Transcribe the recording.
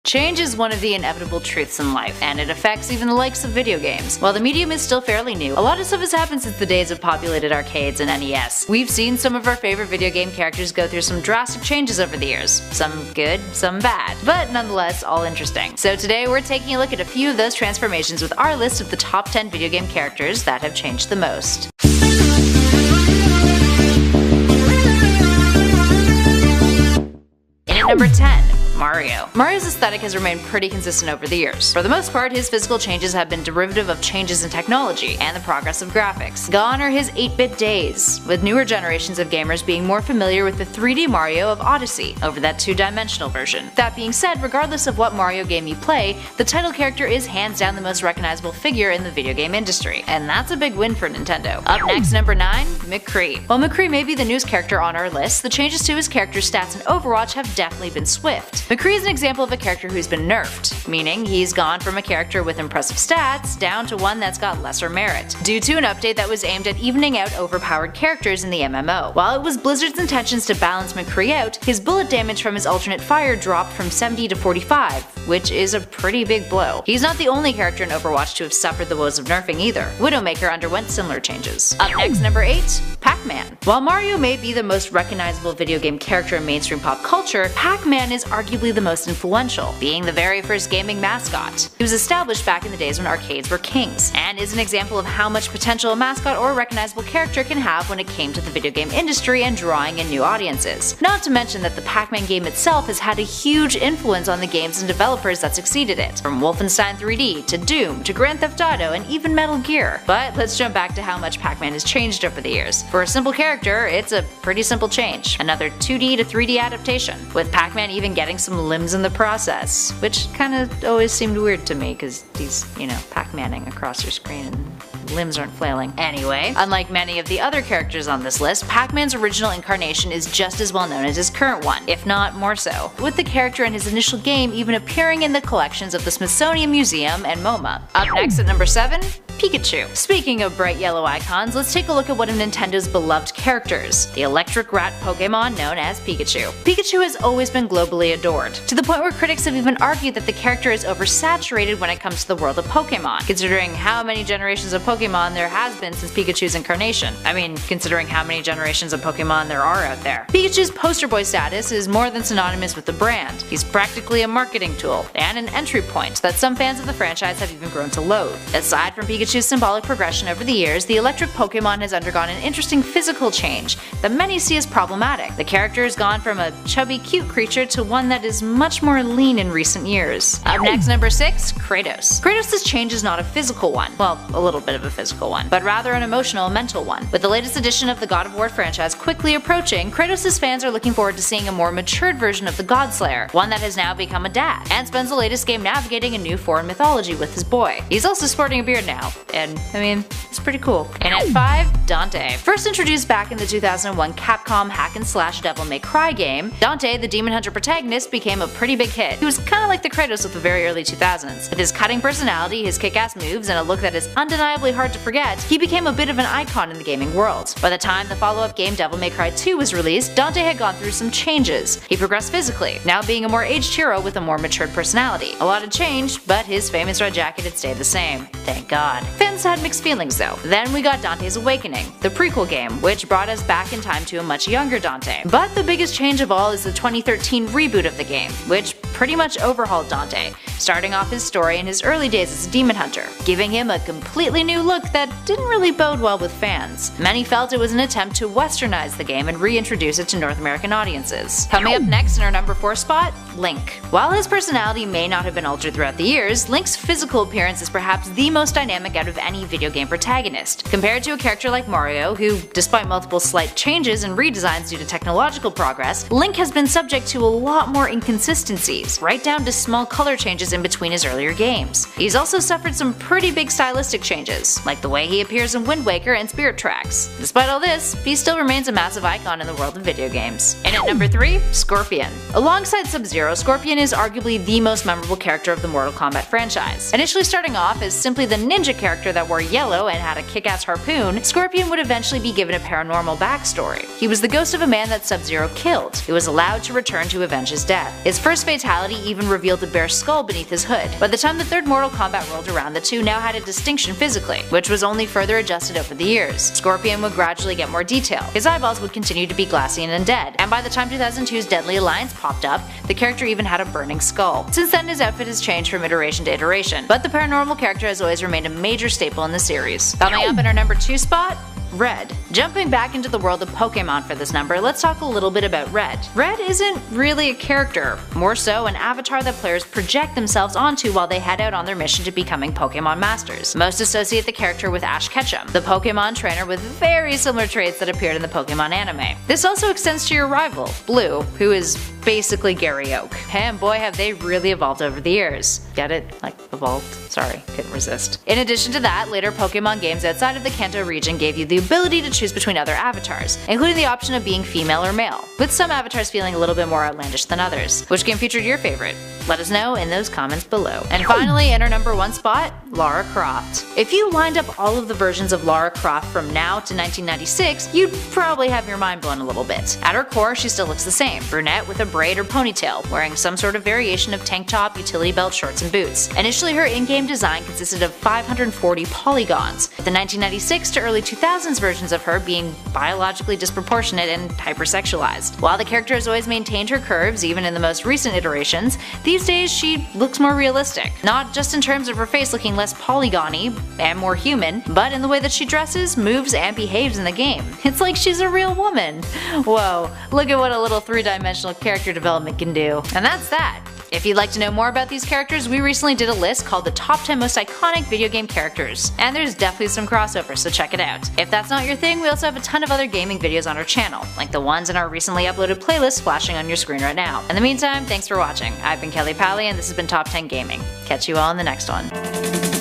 Change is one of the inevitable truths in life, and it affects even the likes of video games. While the medium is still fairly new, a lot of stuff has happened since the days of populated arcades and NES. We've seen some of our favorite video game characters go through some drastic changes over the years. Some good, some bad, but nonetheless all interesting. So today we're taking a look at a few of those transformations with our list of the top 10 video game characters that have changed the most. In at number 10. Mario. Mario's aesthetic has remained pretty consistent over the years. For the most part, his physical changes have been derivative of changes in technology and the progress of graphics. Gone are his 8-bit days, with newer generations of gamers being more familiar with the 3D Mario of Odyssey over that 2-dimensional version. That being said, regardless of what Mario game you play, the title character is hands down the most recognizable figure in the video game industry, and that's a big win for Nintendo. Up next, number 9, McCree. While McCree may be the newest character on our list, the changes to his character stats in Overwatch have definitely been swift. McCree is an example of a character who's been nerfed, meaning he's gone from a character with impressive stats down to one that's got lesser merit, due to an update that was aimed at evening out overpowered characters in the MMO. While it was Blizzard's intentions to balance McCree out, his bullet damage from his alternate fire dropped from 70 to 45, which is a pretty big blow. He's not the only character in Overwatch to have suffered the woes of nerfing either. Widowmaker underwent similar changes. Up next, number 8, Pac-Man. While Mario may be the most recognizable video game character in mainstream pop culture, Pac-Man is arguably the most influential, being the very first gaming mascot. He was established back in the days when arcades were kings, and is an example of how much potential a mascot or recognizable character can have when it came to the video game industry and drawing in new audiences. Not to mention that the Pac-Man game itself has had a huge influence on the games and developers that succeeded it, from Wolfenstein 3D to Doom to Grand Theft Auto and even Metal Gear. But let's jump back to how much Pac-Man has changed over the years. For a simple character, it's a pretty simple change. Another 2D to 3D adaptation, with Pac-Man even getting some limbs in the process, which kinda always seemed weird to me because he's, Pac-Manning across your screen and limbs aren't flailing. Anyway, unlike many of the other characters on this list, Pac-Man's original incarnation is just as well known as his current one, if not more so, with the character in his initial game even appearing in the collections of the Smithsonian Museum and MoMA. Up next at number 7, Pikachu. Speaking of bright yellow icons, let's take a look at one of Nintendo's beloved characters, the electric rat Pokemon known as Pikachu. Pikachu has always been globally adored, to the point where critics have even argued that the character is oversaturated when it comes to the world of Pokemon, considering how many generations of Pokemon there has been since Pikachu's incarnation. I mean, considering how many generations of Pokemon there are out there. Pikachu's poster boy status is more than synonymous with the brand. He's practically a marketing tool, and an entry point that some fans of the franchise have even grown to loathe. Aside from Pikachu's symbolic progression over the years, the electric Pokemon has undergone an interesting physical change that many see as problematic. The character has gone from a chubby cute creature to one that is much more lean in recent years. Up next, number 6, Kratos. Kratos' change is not a physical one, well, a little bit of a physical one, but rather an emotional and mental one. With the latest edition of the God of War franchise quickly approaching, Kratos' fans are looking forward to seeing a more matured version of the Godslayer, one that has now become a dad, and spends the latest game navigating a new foreign mythology with his boy. He's also sporting a beard now, and I mean, it's pretty cool. And at 5, Dante. First introduced back in the 2001 Capcom hack-and-slash Devil May Cry game, Dante, the Demon Hunter protagonist, became a pretty big hit. He was kinda like the Kratos of the very early 2000s. With his cutting personality, his kick-ass moves, and a look that is undeniably hard to forget, he became a bit of an icon in the gaming world. By the time the follow-up game Devil May Cry 2 was released, Dante had gone through some changes. He progressed physically, now being a more aged hero with a more matured personality. A lot had changed, but his famous red jacket had stayed the same. Thank God. Fans had mixed feelings though. Then we got Dante's Awakening, the prequel game, which brought us back in time to a much younger Dante. But the biggest change of all is the 2013 reboot of the game, which pretty much overhauled Dante, starting off his story in his early days as a demon hunter, giving him a completely new look that didn't really bode well with fans. Many felt it was an attempt to westernize the game and reintroduce it to North American audiences. Coming up next in our number 4 spot, Link. While his personality may not have been altered throughout the years, Link's physical appearance is perhaps the most dynamic out of any video game protagonist. Compared to a character like Mario, who, despite multiple slight changes and redesigns due to technological progress, Link has been subject to a lot more inconsistencies, right down to small color changes in between his earlier games. He's also suffered some pretty big stylistic changes, like the way he appears in Wind Waker and Spirit Tracks. Despite all this, he still remains a massive icon in the world of video games. And at number 3, Scorpion. Alongside Sub-Zero, Scorpion is arguably the most memorable character of the Mortal Kombat franchise. Initially starting off as simply the ninja character that wore yellow and had a kick-ass harpoon, Scorpion would eventually be given a paranormal backstory. He was the ghost of a man that Sub-Zero killed, who was allowed to return to avenge his death. His first fatality fatality even revealed a bare skull beneath his hood. By the time the third Mortal Kombat rolled around, the two now had a distinction physically, which was only further adjusted over the years. Scorpion would gradually get more detail, his eyeballs would continue to be glassy and undead, and by the time 2002's Deadly Alliance popped up, the character even had a burning skull. Since then, his outfit has changed from iteration to iteration, but the paranormal character has always remained a major staple in the series. Coming up in our number 2 spot, Red. Jumping back into the world of Pokemon for this number, let's talk a little bit about Red. Red isn't really a character, more so an avatar that players project themselves onto while they head out on their mission to becoming Pokemon Masters. Most associate the character with Ash Ketchum, the Pokemon trainer with very similar traits that appeared in the Pokemon anime. This also extends to your rival, Blue, who is basically Gary Oak. And boy have they really evolved over the years. Get it? Like, evolved? Sorry, couldn't resist. In addition to that, later Pokemon games outside of the Kanto region gave you the ability to choose between other avatars, including the option of being female or male, with some avatars feeling a little bit more outlandish than others. Which game featured your favorite? Let us know in those comments below. And finally, in our number 1 spot, Lara Croft. If you lined up all of the versions of Lara Croft from now to 1996, you'd probably have your mind blown a little bit. At her core, she still looks the same, brunette with a braid or ponytail, wearing some sort of variation of tank top, utility belt, shorts, and boots. Initially, her in-game design consisted of 540 polygons, with the 1996 to early 2000s versions of her being biologically disproportionate and hypersexualized. While the character has always maintained her curves, even in the most recent iterations, these days she looks more realistic. Not just in terms of her face looking less polygony and more human, but in the way that she dresses, moves, and behaves in the game. It's like she's a real woman. Whoa, look at what a little 3-dimensional character development can do. And that's that. If you'd like to know more about these characters, we recently did a list called the top 10 most iconic video game characters, and there's definitely some crossover, so check it out. If that's not your thing, we also have a ton of other gaming videos on our channel, like the ones in our recently uploaded playlist flashing on your screen right now. In the meantime, thanks for watching. I've been Kelly Pally, and this has been Top 10 Gaming. Catch you all in the next one.